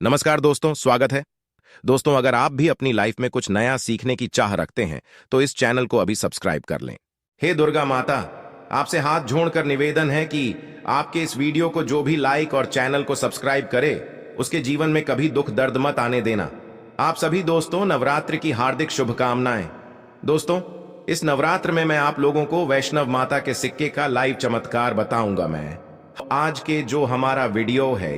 नमस्कार दोस्तों, स्वागत है। दोस्तों, अगर आप भी अपनी लाइफ में कुछ नया सीखने की चाह रखते हैं तो इस चैनल को अभी सब्सक्राइब कर लें। हे दुर्गा माता, आपसे हाथ जोड़कर निवेदन है कि आपके इस वीडियो को जो भी लाइक और चैनल को सब्सक्राइब करे उसके जीवन में कभी दुख दर्द मत आने देना। आप सभी दोस्तों, नवरात्रि की हार्दिक शुभकामनाएं। दोस्तों, इस नवरात्र में मैं आप लोगों को वैष्णव माता के सिक्के का लाइव चमत्कार बताऊंगा। मैं आज के जो हमारा वीडियो है,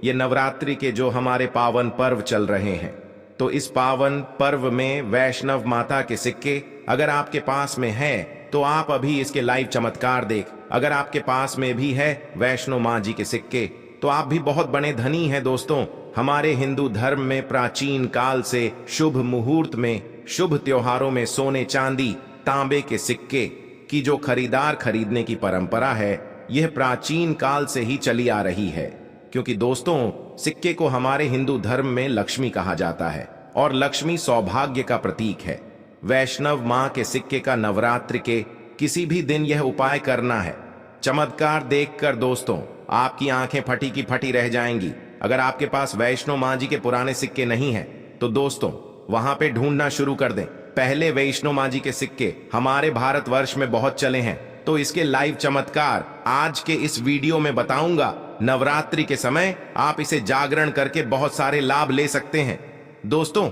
ये नवरात्रि के जो हमारे पावन पर्व चल रहे हैं, तो इस पावन पर्व में वैष्णव माता के सिक्के अगर आपके पास में है तो आप अभी इसके लाइव चमत्कार देख। अगर आपके पास में भी है वैष्णो माँ जी के सिक्के तो आप भी बहुत बड़े धनी हैं। दोस्तों, हमारे हिंदू धर्म में प्राचीन काल से शुभ मुहूर्त में, शुभ त्योहारों में सोने चांदी तांबे के सिक्के की जो खरीदने की परंपरा है, यह प्राचीन काल से ही चली आ रही है। क्योंकि दोस्तों, सिक्के को हमारे हिंदू धर्म में लक्ष्मी कहा जाता है और लक्ष्मी सौभाग्य का प्रतीक है। वैष्णव माँ के सिक्के का नवरात्रि के किसी भी दिन यह उपाय करना है। चमत्कार देखकर दोस्तों आपकी आंखें फटी की फटी रह जाएंगी। अगर आपके पास वैष्णो माँ जी के पुराने सिक्के नहीं हैं तो दोस्तों वहां पे ढूंढना शुरू कर दें। पहले वैष्णो माँ जी के सिक्के हमारे भारतवर्ष में बहुत चले हैं, तो इसके लाइव चमत्कार आज के इस वीडियो में बताऊंगा। नवरात्रि के समय आप इसे जागरण करके बहुत सारे लाभ ले सकते हैं। दोस्तों,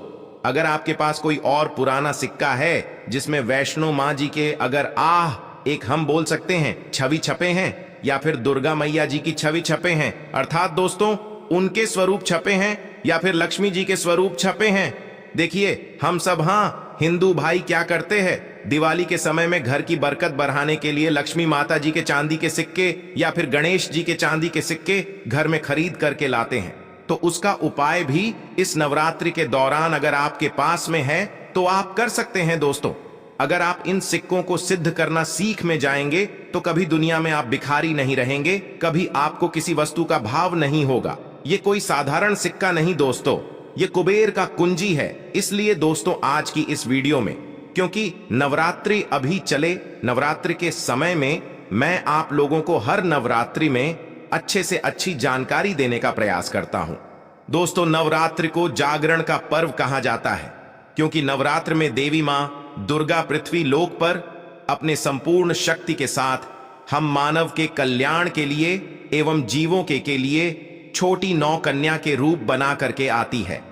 अगर आपके पास कोई और पुराना सिक्का है जिसमें वैष्णो माँ जी के अगर एक हम बोल सकते हैं छवि छपे हैं, या फिर दुर्गा मैया जी की छवि छपे हैं, अर्थात दोस्तों उनके स्वरूप छपे हैं, या फिर लक्ष्मी जी के स्वरूप छपे हैं। देखिए, हम सब हिंदू भाई क्या करते हैं, दिवाली के समय में घर की बरकत बढ़ाने के लिए लक्ष्मी माता जी के चांदी के सिक्के या फिर गणेश जी के चांदी के सिक्के घर में खरीद करके लाते हैं। तो उसका उपाय भी इस नवरात्रि के दौरान अगर आपके पास में है तो आप कर सकते हैं। दोस्तों, अगर आप इन सिक्कों को सिद्ध करना सीख में जाएंगे तो कभी दुनिया में आप भिखारी नहीं रहेंगे, कभी आपको किसी वस्तु का भाव नहीं होगा। ये कोई साधारण सिक्का नहीं दोस्तों, ये कुबेर का कुंजी है। इसलिए दोस्तों आज की इस वीडियो में, क्योंकि नवरात्रि अभी चले, नवरात्रि के समय में मैं आप लोगों को हर नवरात्रि में अच्छे से अच्छी जानकारी देने का प्रयास करता हूं। दोस्तों, नवरात्रि को जागरण का पर्व कहा जाता है क्योंकि नवरात्र में देवी मां दुर्गा पृथ्वी लोक पर अपने संपूर्ण शक्ति के साथ हम मानव के कल्याण के लिए एवं जीवों के लिए छोटी नौ कन्या के रूप बना करके आती है।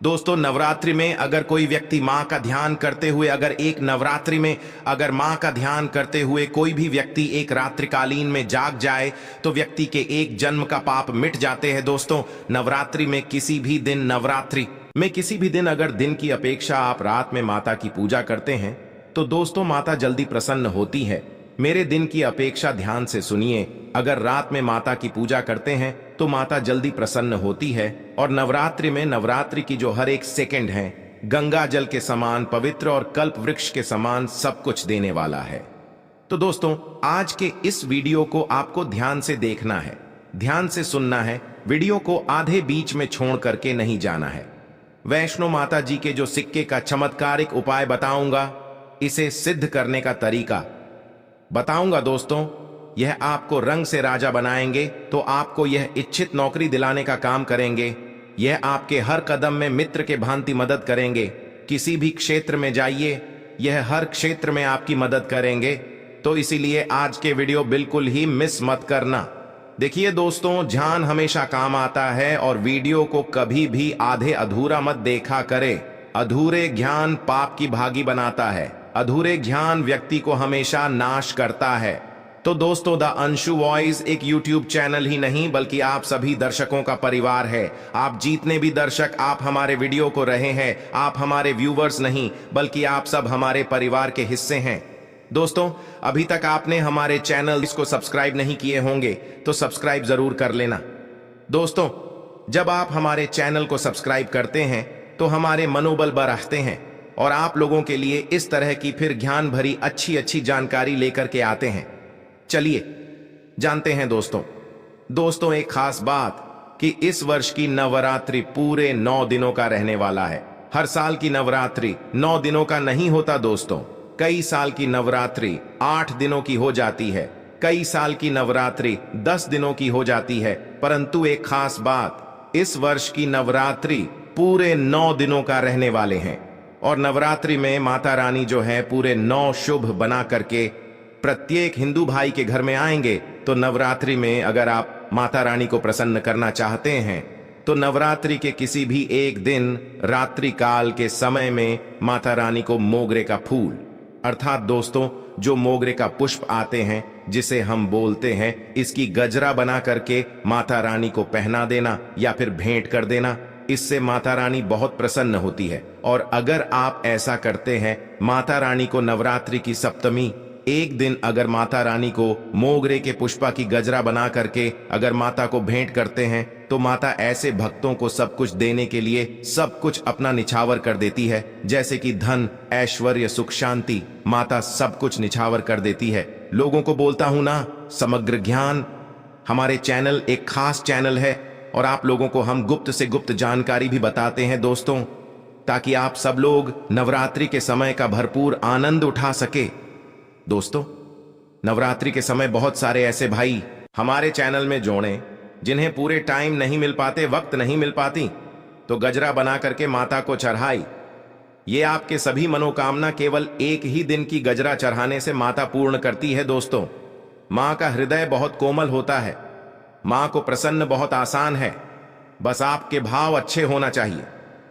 दोस्तों, नवरात्रि में अगर कोई व्यक्ति माँ का ध्यान करते हुए, अगर एक नवरात्रि में अगर माँ का ध्यान करते हुए कोई भी व्यक्ति एक रात्रिकालीन में जाग जाए तो व्यक्ति के एक जन्म का पाप मिट जाते हैं। दोस्तों, नवरात्रि में किसी भी दिन अगर दिन की अपेक्षा आप रात में माता की पूजा करते हैं तो दोस्तों माता जल्दी प्रसन्न होती है। मेरे दिन की अपेक्षा ध्यान से सुनिए, अगर रात में माता की पूजा करते हैं तो माता जल्दी प्रसन्न होती है। और नवरात्रि में, नवरात्रि की जो हर एक सेकंड है गंगा जल के समान पवित्र और कल्प वृक्ष के समान सब कुछ देने वाला है। तो दोस्तों, आज के इस वीडियो को आपको ध्यान से देखना है, ध्यान से सुनना है, वीडियो को आधे बीच में छोड़ करके नहीं जाना है। वैष्णो माता जी के जो सिक्के का चमत्कारिक उपाय बताऊंगा, इसे सिद्ध करने का तरीका बताऊंगा। दोस्तों, यह आपको रंग से राजा बनाएंगे, तो आपको यह इच्छित नौकरी दिलाने का काम करेंगे। यह आपके हर कदम में मित्र के भांति मदद करेंगे। किसी भी क्षेत्र में जाइए, यह हर क्षेत्र में आपकी मदद करेंगे। तो इसीलिए आज के वीडियो बिल्कुल ही मिस मत करना। देखिए दोस्तों, ध्यान हमेशा काम आता है और वीडियो को कभी भी आधे अधूरा मत देखा करे। अधूरे ज्ञान पाप की भागी बनाता है, अधूरे ज्ञान व्यक्ति को हमेशा नाश करता है। तो दोस्तों, द अंशु वॉइस एक यूट्यूब चैनल ही नहीं बल्कि आप सभी दर्शकों का परिवार है। आप जितने भी दर्शक आप हमारे वीडियो को रहे हैं, आप हमारे व्यूवर्स नहीं बल्कि आप सब हमारे परिवार के हिस्से हैं। दोस्तों, अभी तक आपने हमारे चैनल इसको सब्सक्राइब नहीं किए होंगे तो सब्सक्राइब जरूर कर लेना। दोस्तों, जब आप हमारे चैनल को सब्सक्राइब करते हैं तो हमारे मनोबल बढ़ाते हैं और आप लोगों के लिए इस तरह की फिर ज्ञान भरी अच्छी जानकारी लेकर के आते हैं। चलिए जानते हैं दोस्तों, एक खास बात कि इस वर्ष की नवरात्रि पूरे 9 दिनों का रहने वाला है। हर साल की नवरात्रि 9 दिनों का नहीं होता दोस्तों, कई साल की नवरात्रि 8 दिनों की हो जाती है, कई साल की नवरात्रि 10 दिनों की हो जाती है। परंतु एक खास बात, इस वर्ष की नवरात्रि पूरे 9 दिनों का रहने वाले हैं और नवरात्रि में माता रानी जो है पूरे 9 शुभ बना करके प्रत्येक हिंदू भाई के घर में आएंगे। तो नवरात्रि में अगर आप माता रानी को प्रसन्न करना चाहते हैं तो नवरात्रि के किसी भी एक दिन रात्रि काल के समय में माता रानी को मोगरे का फूल अर्थात दोस्तों जो मोगरे का पुष्प आते हैं जिसे हम बोलते हैं, इसकी गजरा बना करके माता रानी को पहना देना या फिर भेंट कर देना। इससे माता रानी बहुत प्रसन्न होती है। और अगर आप ऐसा करते हैं, माता रानी को नवरात्रि की सप्तमी एक दिन अगर माता रानी को मोगरे के पुष्पा की गजरा बना करके अगर माता को भेंट करते हैं तो माता ऐसे भक्तों को सब कुछ देने के लिए सब कुछ अपना निछावर कर देती है, जैसे कि धन, ऐश्वर्य, सुख, शांति। माता सब कुछ निछावर कर देती है। लोगों को बोलता हूं ना, समग्र ज्ञान हमारे चैनल एक खास चैनल है और आप लोगों को हम गुप्त से गुप्त जानकारी भी बताते हैं दोस्तों, ताकि आप सब लोग नवरात्रि के समय का भरपूर आनंद उठा सके। दोस्तों, नवरात्रि के समय बहुत सारे ऐसे भाई हमारे चैनल में जोड़े जिन्हें पूरे टाइम नहीं मिल पाते, वक्त नहीं मिल पाती, तो गजरा बना करके माता को चढ़ाई। ये आपके सभी मनोकामना केवल एक ही दिन की गजरा चढ़ाने से माता पूर्ण करती है। दोस्तों, मां का हृदय बहुत कोमल होता है, मां को प्रसन्न बहुत आसान है, बस आपके भाव अच्छे होना चाहिए।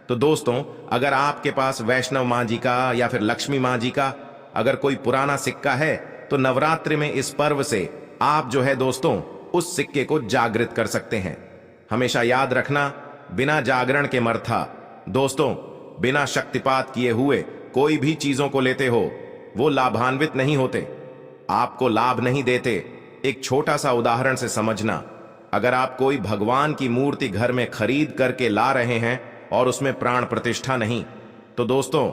तो दोस्तों, अगर आपके पास वैष्णव मां जी का या फिर लक्ष्मी मां जी का अगर कोई पुराना सिक्का है तो नवरात्रि में इस पर्व से आप जो है दोस्तों उस सिक्के को जागृत कर सकते हैं। हमेशा याद रखना, बिना जागरण के मर्था। दोस्तों, बिना शक्तिपात किए हुए कोई भी चीजों को लेते हो वो लाभान्वित नहीं होते, आपको लाभ नहीं देते। एक छोटा सा उदाहरण से समझना, अगर आप कोई भगवान की मूर्ति घर में खरीद करके ला रहे हैं और उसमें प्राण प्रतिष्ठा नहीं, तो दोस्तों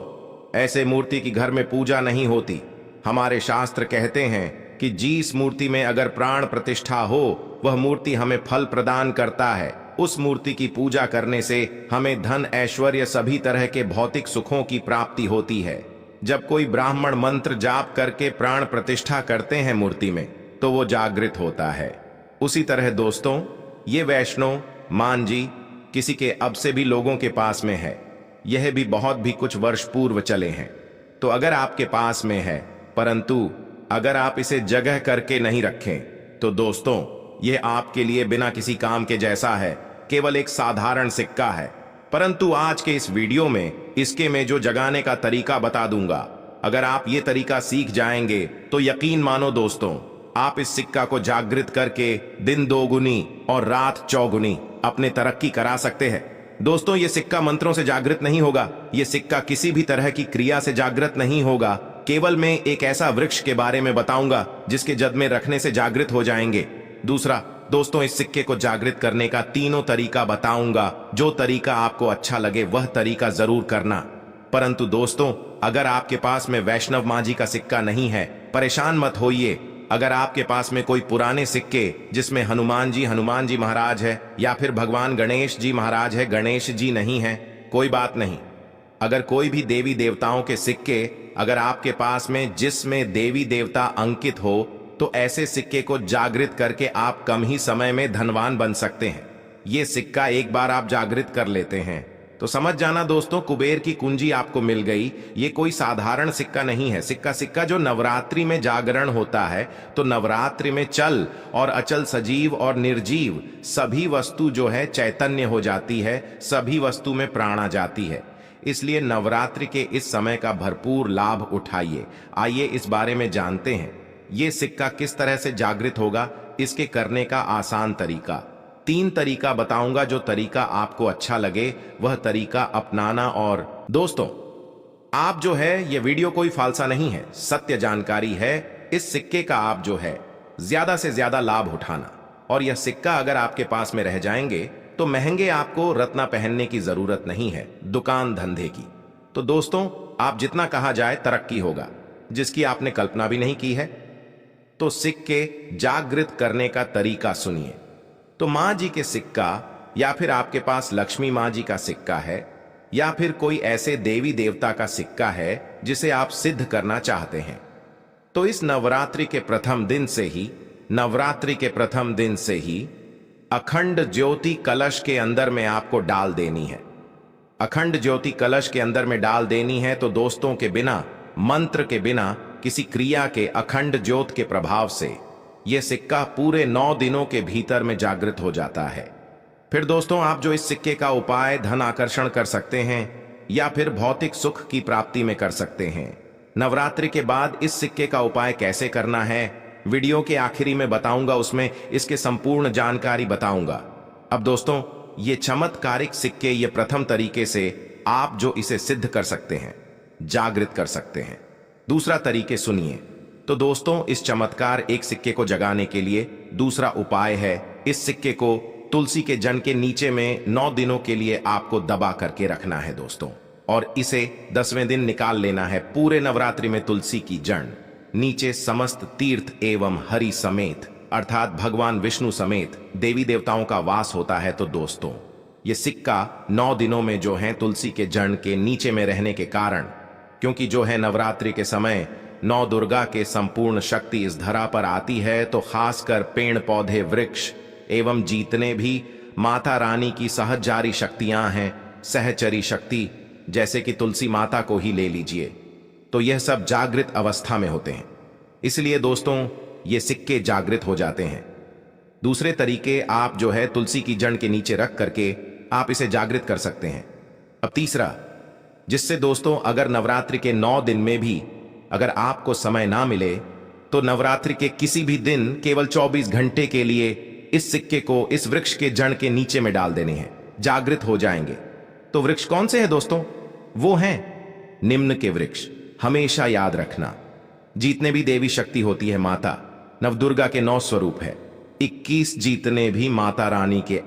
ऐसे मूर्ति की घर में पूजा नहीं होती। हमारे शास्त्र कहते हैं कि जिस मूर्ति में अगर प्राण प्रतिष्ठा हो वह मूर्ति हमें फल प्रदान करता है। उस मूर्ति की पूजा करने से हमें धन, ऐश्वर्य, सभी तरह के भौतिक सुखों की प्राप्ति होती है। जब कोई ब्राह्मण मंत्र जाप करके प्राण प्रतिष्ठा करते हैं मूर्ति में तो वो जागृत होता है। उसी तरह दोस्तों, ये वैष्णव मान जी किसी के अब से भी लोगों के पास में है, यह भी बहुत भी कुछ वर्ष पूर्व चले हैं। तो अगर आपके पास में है, परंतु अगर आप इसे जगह करके नहीं रखें तो दोस्तों यह आपके लिए बिना किसी काम के जैसा है, केवल एक साधारण सिक्का है। परंतु आज के इस वीडियो में इसके में जो जगाने का तरीका बता दूंगा, अगर आप ये तरीका सीख जाएंगे तो यकीन मानो दोस्तों, आप इस सिक्का को जागृत करके दिन दोगुनी और रात चौगुनी अपने तरक्की करा सकते हैं। दोस्तों, ये सिक्का मंत्रों से जागृत नहीं होगा, ये सिक्का किसी भी तरह की क्रिया से जागृत नहीं होगा। केवल मैं एक ऐसा वृक्ष के बारे में बताऊंगा जिसके जद में रखने से जागृत हो जाएंगे। दूसरा दोस्तों, इस सिक्के को जागृत करने का तीनों तरीका बताऊंगा। जो तरीका आपको अच्छा लगे वह तरीका जरूर करना। परंतु दोस्तों, अगर आपके पास में वैष्णव मां जी का सिक्का नहीं है, परेशान मत होइए। अगर आपके पास में कोई पुराने सिक्के जिसमें हनुमान जी महाराज है या फिर भगवान गणेश जी महाराज है, गणेश जी नहीं है, कोई बात नहीं। अगर कोई भी देवी देवताओं के सिक्के अगर आपके पास में जिसमें देवी देवता अंकित हो तो ऐसे सिक्के को जागृत करके आप कम ही समय में धनवान बन सकते हैं। ये सिक्का एक बार आप जागृत कर लेते हैं तो समझ जाना दोस्तों, कुबेर की कुंजी आपको मिल गई। ये कोई साधारण सिक्का नहीं है। सिक्का जो नवरात्रि में जागरण होता है तो नवरात्रि में चल और अचल, सजीव और निर्जीव सभी वस्तु जो है चैतन्य हो जाती है, सभी वस्तु में प्राण आ जाती है। इसलिए नवरात्रि के इस समय का भरपूर लाभ उठाइए। आइए इस बारे में जानते हैं, ये सिक्का किस तरह से जागृत होगा, इसके करने का आसान तरीका। 3 तरीका बताऊंगा, जो तरीका आपको अच्छा लगे वह तरीका अपनाना। और दोस्तों, आप जो है ये वीडियो कोई फालसा नहीं है, सत्य जानकारी है। इस सिक्के का आप जो है ज्यादा से ज्यादा लाभ उठाना। और यह सिक्का अगर आपके पास में रह जाएंगे तो महंगे आपको रत्ना पहनने की जरूरत नहीं है, दुकान धंधे की। तो दोस्तों, आप जितना कहा जाए तरक्की होगा, जिसकी आपने कल्पना भी नहीं की है। तो सिक्के जागृत करने का तरीका सुनिए। तो मां जी के सिक्का या फिर आपके पास लक्ष्मी मां जी का सिक्का है या फिर कोई ऐसे देवी देवता का सिक्का है जिसे आप सिद्ध करना चाहते हैं, तो इस नवरात्रि के प्रथम दिन से ही अखंड ज्योति कलश के अंदर में आपको डाल देनी है। अखंड ज्योति कलश के अंदर में डाल देनी है। तो दोस्तों के बिना, मंत्र के बिना, किसी क्रिया के अखंड ज्योत के प्रभाव से यह सिक्का पूरे 9 दिनों के भीतर में जागृत हो जाता है। फिर दोस्तों, आप जो इस सिक्के का उपाय धन आकर्षण कर सकते हैं या फिर भौतिक सुख की प्राप्ति में कर सकते हैं। नवरात्रि के बाद इस सिक्के का उपाय कैसे करना है, वीडियो के आखिरी में बताऊंगा, उसमें इसके संपूर्ण जानकारी बताऊंगा। अब दोस्तों, ये चमत्कारिक सिक्के, ये प्रथम तरीके से आप जो इसे सिद्ध कर सकते हैं, जागृत कर सकते हैं। दूसरा तरीके सुनिए। तो दोस्तों, इस चमत्कार एक सिक्के को जगाने के लिए दूसरा उपाय है, इस सिक्के को तुलसी के जड़ के नीचे में 9 दिनों के लिए आपको दबा करके रखना है दोस्तों, और इसे 10वें दिन निकाल लेना है। पूरे नवरात्रि में तुलसी की जड़ नीचे समस्त तीर्थ एवं हरि समेत, अर्थात भगवान विष्णु समेत देवी देवताओं का वास होता है। तो दोस्तों, ये सिक्का 9 दिनों में जो है तुलसी के जड़ के नीचे में रहने के कारण, क्योंकि जो है नवरात्रि के समय 9 दुर्गा के संपूर्ण शक्ति इस धरा पर आती है, तो खासकर पेड़ पौधे, वृक्ष एवं जितने भी माता रानी की सहजारी शक्तियां हैं, सहचरी शक्ति, जैसे कि तुलसी माता को ही ले लीजिए, तो यह सब जागृत अवस्था में होते हैं। इसलिए दोस्तों, ये सिक्के जागृत हो जाते हैं। दूसरे तरीके, आप जो है तुलसी की जड़ के नीचे रख करके आप इसे जागृत कर सकते हैं। अब तीसरा, जिससे दोस्तों अगर नवरात्रि के 9 दिन में भी अगर आपको समय ना मिले, तो नवरात्रि के किसी भी दिन केवल 24 घंटे के लिए इस सिक्के को इस वृक्ष के जड़ के नीचे में डाल देने हैं, जागृत हो जाएंगे। तो वृक्ष कौन से हैं दोस्तों? वो हैं निम्न के वृक्ष। हमेशा याद रखना, जितने भी देवी शक्ति होती है, माता नवदुर्गा के 9 स्वरूप है, 21 जितने भी माता रानी के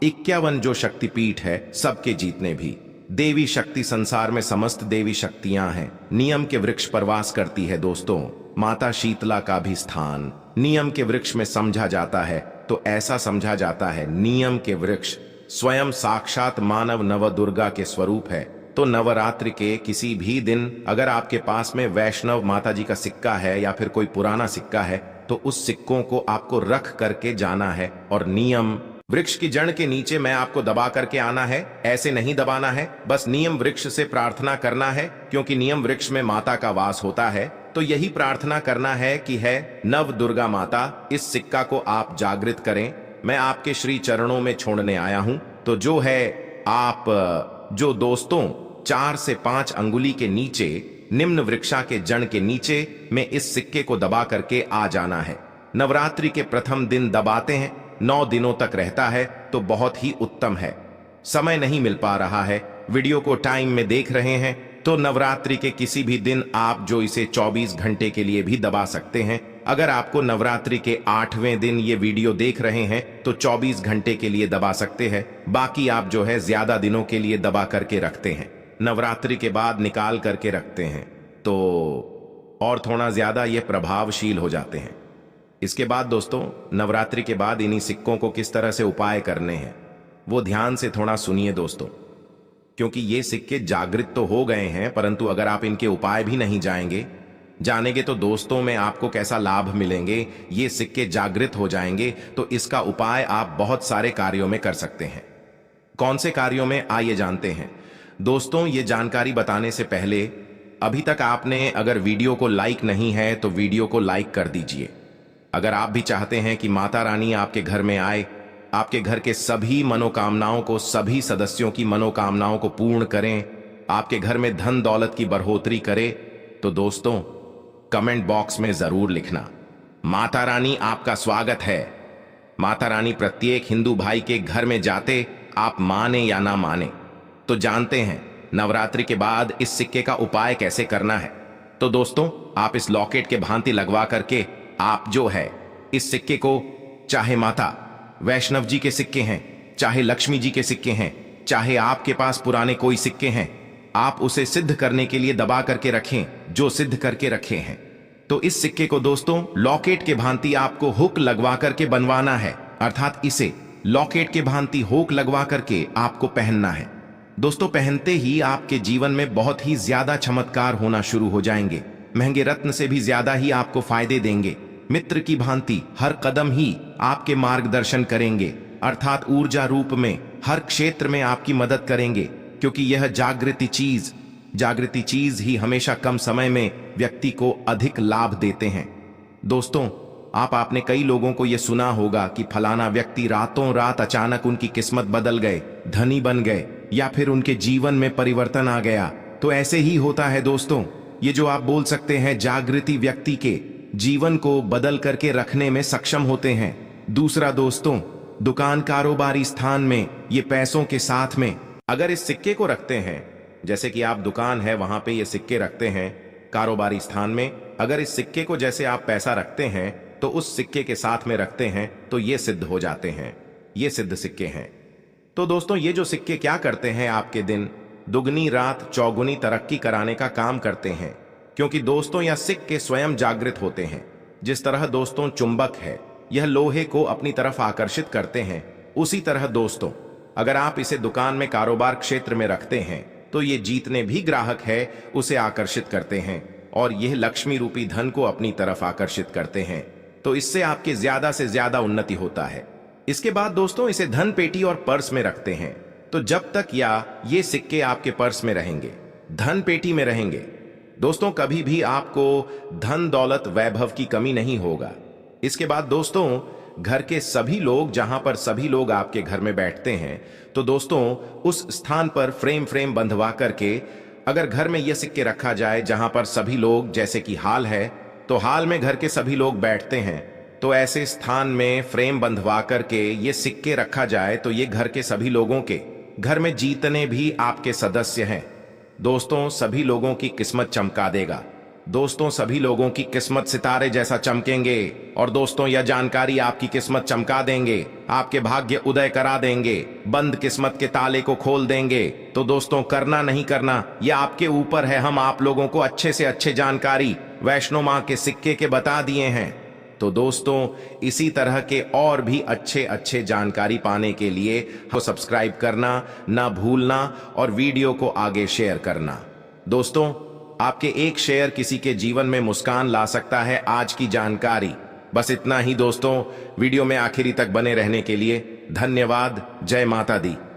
51 जो शक्तिपीठ है, सबके जितने भी देवी शक्ति संसार में समस्त देवी शक्तियां हैं, नियम के वृक्ष पर वास करती है दोस्तों। माता शीतला का भी स्थान नियम के वृक्ष में समझा जाता है। तो ऐसा समझा जाता है, नियम के वृक्ष स्वयं साक्षात मानव नवदुर्गा के स्वरूप है। तो नवरात्रि के किसी भी दिन अगर आपके पास में वैष्णव माता जी का सिक्का है या फिर कोई पुराना सिक्का है, तो उस सिक्कों को आपको रख करके जाना है और नियम वृक्ष की जड़ के नीचे में आपको दबा करके आना है। ऐसे नहीं दबाना है, बस नियम वृक्ष से प्रार्थना करना है, क्योंकि नियम वृक्ष में माता का वास होता है। तो यही प्रार्थना करना है कि है नव दुर्गा माता, इस सिक्का को आप जागृत करें, मैं आपके श्री चरणों में छोड़ने आया हूं। तो जो है आप जो दोस्तों 4 से 5 अंगुली के नीचे निम्न वृक्षा के जड़ के नीचे में इस सिक्के को दबा करके आ जाना है। नवरात्रि के प्रथम दिन दबाते हैं, 9 दिनों तक रहता है, तो बहुत ही उत्तम है। समय नहीं मिल पा रहा है, वीडियो को टाइम में देख रहे हैं, तो नवरात्रि के किसी भी दिन आप जो इसे 24 घंटे के लिए भी दबा सकते हैं। अगर आपको नवरात्रि के 8वें दिन ये वीडियो देख रहे हैं, तो 24 घंटे के लिए दबा सकते हैं। बाकी आप जो है ज्यादा दिनों के लिए दबा करके रखते हैं, नवरात्रि के बाद निकाल करके रखते हैं, तो और थोड़ा ज्यादा ये प्रभावशील हो जाते हैं। इसके बाद दोस्तों, नवरात्रि के बाद इन्हीं सिक्कों को किस तरह से उपाय करने हैं, वो ध्यान से थोड़ा सुनिए दोस्तों, क्योंकि ये सिक्के जागृत तो हो गए हैं, परंतु अगर आप इनके उपाय भी नहीं जानेंगे तो दोस्तों में आपको कैसा लाभ मिलेंगे। ये सिक्के जागृत हो जाएंगे, तो इसका उपाय आप बहुत सारे कार्यों में कर सकते हैं। कौन से कार्यों में, आइए जानते हैं। दोस्तों, ये जानकारी बताने से पहले अभी तक आपने अगर वीडियो को लाइक नहीं है, तो वीडियो को लाइक कर दीजिए। अगर आप भी चाहते हैं कि माता रानी आपके घर में आए, आपके घर के सभी मनोकामनाओं को, सभी सदस्यों की मनोकामनाओं को पूर्ण करें, आपके घर में धन दौलत की बढ़ोतरी करे, तो दोस्तों कमेंट बॉक्स में जरूर लिखना, माता रानी आपका स्वागत है। माता रानी प्रत्येक हिंदू भाई के घर में जाते, आप माने या ना माने, तो जानते हैं नवरात्रि के बाद इस सिक्के का उपाय कैसे करना है। तो दोस्तों, आप इस लॉकेट के भांति लगवा करके आप जो है इस सिक्के को, चाहे माता वैष्णव जी के सिक्के हैं, चाहे लक्ष्मी जी के सिक्के हैं, चाहे आपके पास पुराने कोई सिक्के हैं, आप उसे सिद्ध करने के लिए दबा करके रखें, जो सिद्ध करके रखे हैं। तो इस सिक्के को दोस्तों लॉकेट के भांति आपको हुक लगवा करके बनवाना है, अर्थात इसे लॉकेट के भांति हुक लगवा करके आपको पहनना है। दोस्तों, पहनते ही आपके जीवन में बहुत ही ज्यादा चमत्कार होना शुरू हो जाएंगे, महंगे रत्न से भी ज्यादा ही आपको फायदे देंगे। मित्र की भांति हर कदम ही आपके मार्गदर्शन करेंगे, अर्थात ऊर्जा रूप में हर क्षेत्र में आपकी मदद करेंगे, क्योंकि यह जागृति चीज ही हमेशा कम समय में व्यक्ति को अधिक लाभ देते हैं। दोस्तों, आपने कई लोगों को यह सुना होगा कि फलाना व्यक्ति रातों रात अचानक उनकी किस्मत बदल गए, धनी बन गए, या फिर उनके जीवन में परिवर्तन आ गया। तो ऐसे ही होता है दोस्तों, ये जो आप बोल सकते हैं जागृति व्यक्ति के जीवन को बदल करके रखने में सक्षम होते हैं। दूसरा दोस्तों, दुकान कारोबारी स्थान में ये पैसों के साथ में अगर इस सिक्के को रखते हैं, जैसे कि आप दुकान है वहां पे ये सिक्के रखते हैं, कारोबारी स्थान में अगर इस सिक्के को जैसे आप पैसा रखते हैं तो उस सिक्के के साथ में रखते हैं तो ये सिद्ध हो जाते हैं, ये सिद्ध सिक्के हैं। तो दोस्तों, ये जो सिक्के क्या करते हैं, आपके दिन दुगनी रात चौगुनी तरक्की कराने का काम करते हैं, क्योंकि दोस्तों यह सिक्के स्वयं जागृत होते हैं। जिस तरह दोस्तों चुंबक है, यह लोहे को अपनी तरफ आकर्षित करते हैं, उसी तरह दोस्तों अगर आप इसे दुकान में कारोबार क्षेत्र में रखते हैं तो ये जितने भी ग्राहक है उसे आकर्षित करते हैं और यह लक्ष्मी रूपी धन को अपनी तरफ आकर्षित करते हैं। तो इससे आपके ज्यादा से ज्यादा उन्नति होता है। इसके बाद दोस्तों इसे धन पेटी और पर्स में रखते हैं। तो जब तक ये सिक्के आपके पर्स में रहेंगे, धन पेटी में रहेंगे, दोस्तों कभी भी आपको धन दौलत वैभव की कमी नहीं होगा। इसके बाद दोस्तों घर के सभी लोग, जहां पर सभी लोग आपके घर में बैठते हैं, तो दोस्तों उस स्थान पर फ्रेम बंधवा करके अगर घर में यह सिक्के रखा जाए जहां पर सभी लोग, जैसे कि हाल है तो हाल में घर के सभी लोग बैठते हैं, तो ऐसे स्थान में फ्रेम बंधवा करके ये सिक्के रखा जाए तो ये घर के सभी लोगों के, घर में जितने भी आपके सदस्य हैं दोस्तों, सभी लोगों की किस्मत चमका देगा। दोस्तों सभी लोगों की किस्मत सितारे जैसा चमकेंगे और दोस्तों यह जानकारी आपकी किस्मत चमका देंगे, आपके भाग्य उदय करा देंगे, बंद किस्मत के ताले को खोल देंगे। तो दोस्तों करना नहीं करना यह आपके ऊपर है। हम आप लोगों को अच्छे से अच्छे जानकारी वैष्णो मां के सिक्के के बता दिए हैं। तो दोस्तों इसी तरह के और भी अच्छे जानकारी पाने के लिए तो सब्सक्राइब करना ना भूलना और वीडियो को आगे शेयर करना। दोस्तों आपके एक शेयर किसी के जीवन में मुस्कान ला सकता है। आज की जानकारी बस इतना ही दोस्तों। वीडियो में आखिरी तक बने रहने के लिए धन्यवाद। जय माता दी।